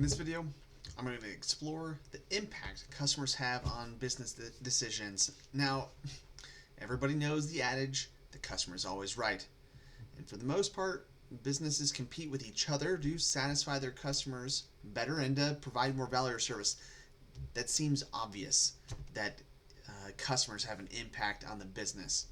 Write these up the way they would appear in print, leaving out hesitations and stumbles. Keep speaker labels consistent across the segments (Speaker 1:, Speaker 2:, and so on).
Speaker 1: In this video, I'm going to explore the impact customers have on business decisions. Now, everybody knows the adage, the customer is always right. And for the most part, businesses compete with each other to satisfy their customers better and to provide more value or service. That seems obvious that customers have an impact on the business.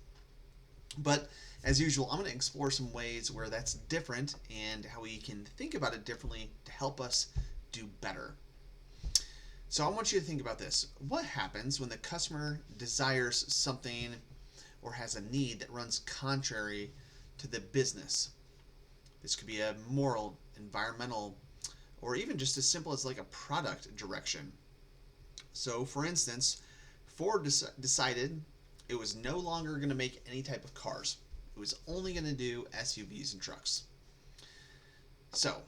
Speaker 1: But as usual, I'm going to explore some ways where that's different and how we can think about it differently to help us do better. So I want you to think about this. What happens when the customer desires something or has a need that runs contrary to the business? This could be a moral, environmental, or even just as simple as like a product direction. So for instance, Ford decided it was no longer going to make any type of cars. It was only going to do SUVs and trucks. So,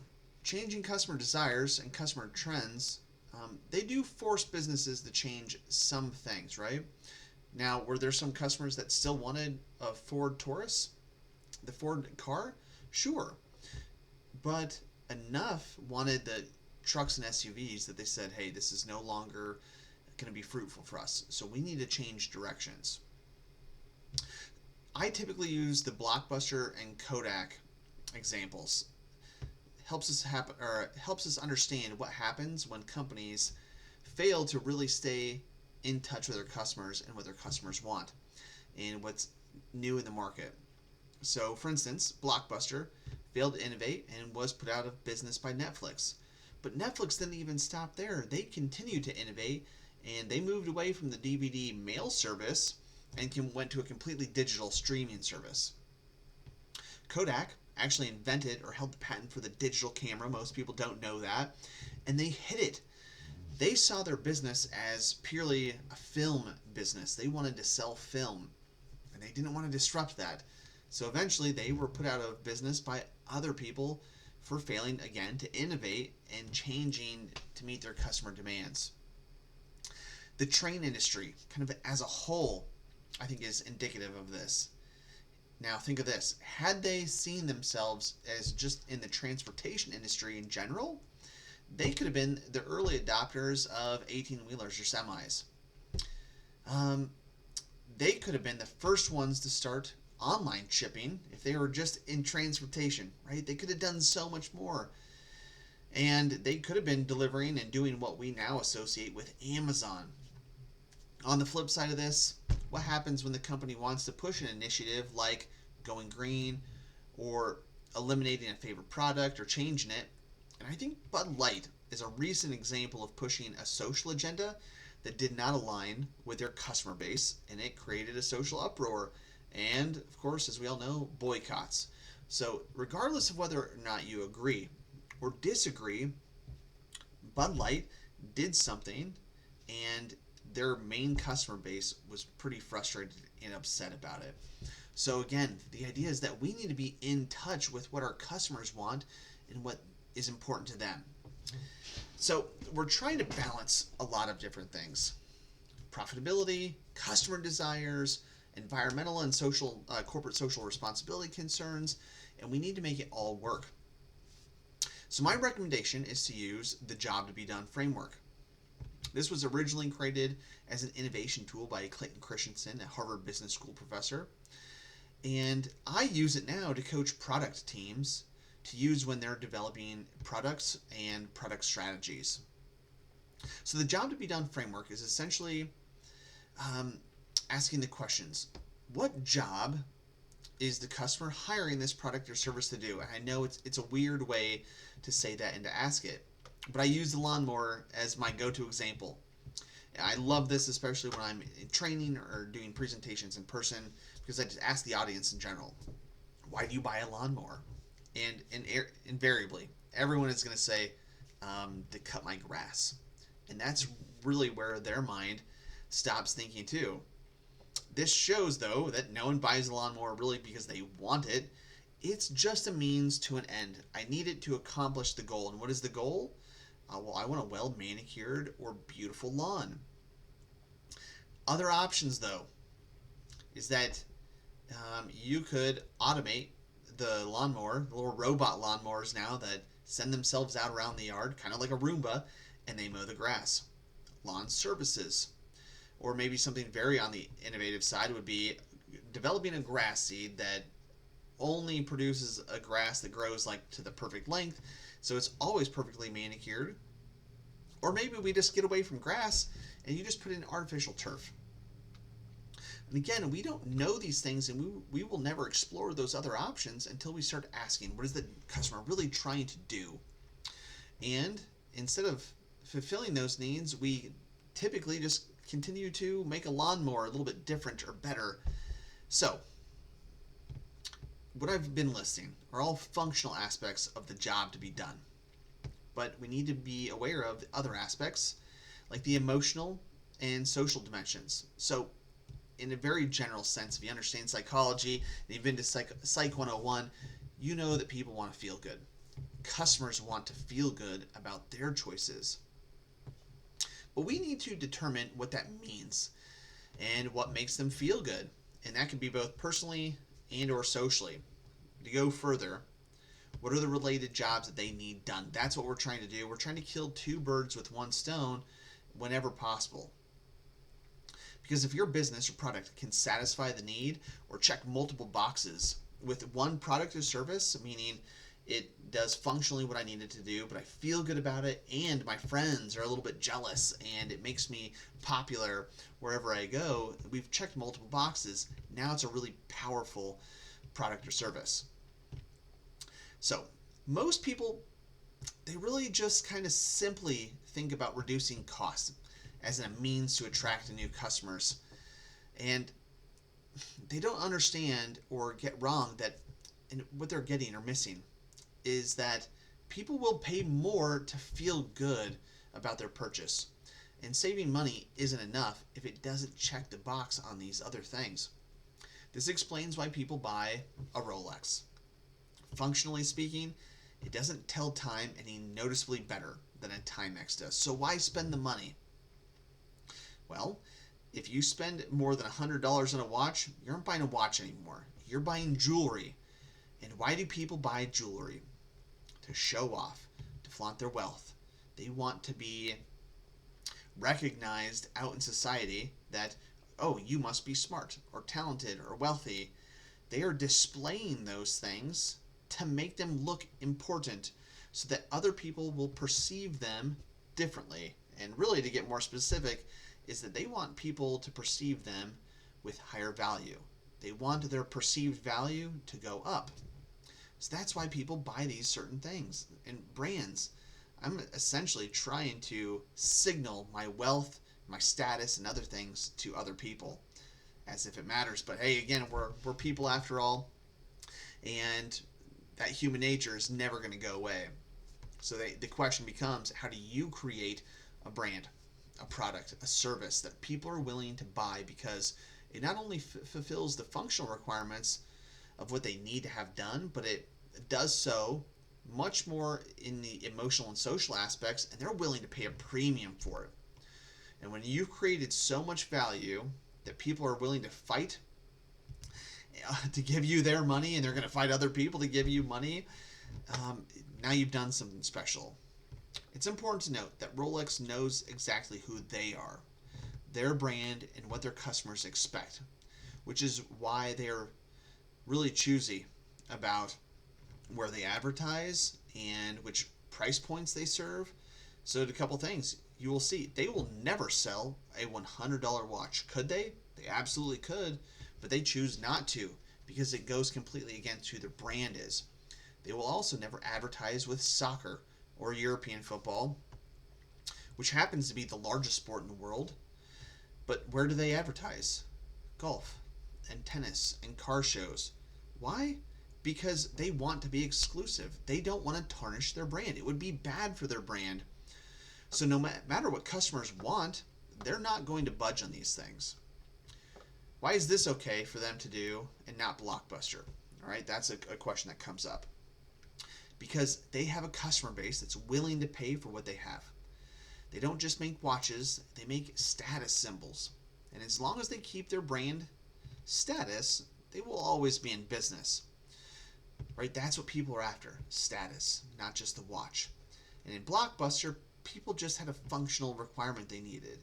Speaker 1: changing customer desires and customer trends, they do force businesses to change some things, right? Now, were there some customers that still wanted a Ford Taurus, the Ford car? Sure. But enough wanted the trucks and SUVs that they said, hey, this is no longer going to be fruitful for us. So we need to change directions. I typically use the Blockbuster and Kodak examples. Helps us understand what happens when companies fail to really stay in touch with their customers and what their customers want and what's new in the market. So, for instance, Blockbuster failed to innovate and was put out of business by Netflix. But Netflix didn't even stop there. They continued to innovate and they moved away from the DVD mail service and went to a completely digital streaming service. Kodak actually invented or held the patent for the digital camera. Most people don't know that. And they hid it. They saw their business as purely a film business. They wanted to sell film. And they didn't want to disrupt that. So eventually they were put out of business by other people for failing, again, to innovate and changing to meet their customer demands. The train industry, kind of as a whole, I think is indicative of this. Now think of this. Had they seen themselves as just in the transportation industry in general, they could have been the early adopters of 18-wheelers or semis. They could have been the first ones to start online shipping if they were just in transportation, right? They could have done so much more. And they could have been delivering and doing what we now associate with Amazon. On the flip side of this, what happens when the company wants to push an initiative like going green or eliminating a favorite product or changing it? And I think Bud Light is a recent example of pushing a social agenda that did not align with their customer base, and it created a social uproar and, of course, as we all know, boycotts. So regardless of whether or not you agree or disagree, Bud Light did something and their main customer base was pretty frustrated and upset about it. So again, the idea is that we need to be in touch with what our customers want and what is important to them. So we're trying to balance a lot of different things. Profitability, customer desires, environmental and social, corporate social responsibility concerns, and we need to make it all work. So my recommendation is to use the Job to Be Done framework. This was originally created as an innovation tool by Clayton Christensen, a Harvard Business School professor. And I use it now to coach product teams to use when they're developing products and product strategies. So the Job to Be Done framework is essentially asking the questions. What job is the customer hiring this product or service to do? And I know it's a weird way to say that and to ask it, but I use the lawnmower as my go-to example. I love this, especially when I'm in training or doing presentations in person, because I just ask the audience in general, why do you buy a lawnmower? And invariably, everyone is going to say, to cut my grass. And that's really where their mind stops thinking too. This shows, though, that no one buys a lawnmower really because they want it. It's just a means to an end. I need it to accomplish the goal. And what is the goal? Well, I want a well-manicured or beautiful lawn. Other options, though, is that you could automate the lawnmower, the little robot lawnmowers now that send themselves out around the yard, kind of like a Roomba, and they mow the grass. Lawn services. Or maybe something very on the innovative side would be developing a grass seed that only produces a grass that grows like to the perfect length, so it's always perfectly manicured. Or maybe we just get away from grass and you just put in artificial turf. And again, we don't know these things, and we will never explore those other options until we start asking, what is the customer really trying to do? And instead of fulfilling those needs, we typically just continue to make a lawnmower a little bit different or better. So, what I've been listing are all functional aspects of the job to be done. But we need to be aware of the other aspects, like the emotional and social dimensions. So, in a very general sense, if you understand psychology and you've been to Psych 101, you know that people want to feel good. Customers want to feel good about their choices. But we need to determine what that means and what makes them feel good. And that can be both personally and or socially. To go further, what are the related jobs that they need done? That's what we're trying to do. We're trying to kill two birds with one stone whenever possible. Because if your business or product can satisfy the need or check multiple boxes with one product or service, meaning it does functionally what I need it to do, but I feel good about it, and my friends are a little bit jealous, and it makes me popular wherever I go, we've checked multiple boxes. Now it's a really powerful product or service. So most people, they really just kind of simply think about reducing costs as a means to attract new customers. And they don't understand or get wrong that what they're getting or missing is that people will pay more to feel good about their purchase. And saving money isn't enough if it doesn't check the box on these other things. This explains why people buy a Rolex. Functionally speaking, it doesn't tell time any noticeably better than a Timex does. So why spend the money? Well, if you spend more than $100 on a watch, you aren't buying a watch anymore. You're buying jewelry. And why do people buy jewelry? To show off, to flaunt their wealth. They want to be recognized out in society that, oh, you must be smart or talented or wealthy. They are displaying those things to make them look important so that other people will perceive them differently. And really, to get more specific, is that they want people to perceive them with higher value. They want their perceived value to go up. So that's why people buy these certain things and brands. I'm essentially trying to signal my wealth, my status, and other things to other people as if it matters. But hey, again, we're people after all, and that human nature is never going to go away. So the question becomes, how do you create a brand, a product, a service that people are willing to buy because it not only fulfills the functional requirements of what they need to have done, but it does so much more in the emotional and social aspects, and they're willing to pay a premium for it. And when you've created so much value that people are willing to fight to give you their money, and they're going to fight other people to give you money, now you've done something special. It's important to note that Rolex knows exactly who they are, their brand, and what their customers expect, which is why they're really choosy about where they advertise and which price points they serve. So a couple things. You will see they will never sell a $100 watch. Could they? They absolutely could, but they choose not to because it goes completely against who their brand is. They will also never advertise with soccer or European football, which happens to be the largest sport in the world. But where do they advertise? Golf and tennis and car shows. Why? Because they want to be exclusive. They don't want to tarnish their brand. It would be bad for their brand. So no matter what customers want, they're not going to budge on these things. Why is this okay for them to do and not Blockbuster? All right, that's a question that comes up. Because they have a customer base that's willing to pay for what they have. They don't just make watches, they make status symbols. And as long as they keep their brand status, they will always be in business. right? That's what people are after, status, not just the watch. And in Blockbuster, people just had a functional requirement they needed.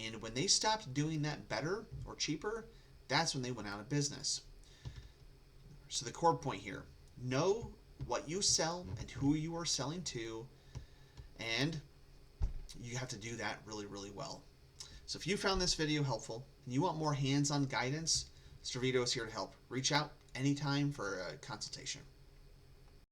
Speaker 1: And when they stopped doing that better or cheaper, that's when they went out of business. So the core point here, know what you sell and who you are selling to, and you have to do that really, really well. So if you found this video helpful and you want more hands-on guidance, Mr. Vito is here to help. Reach out anytime for a consultation.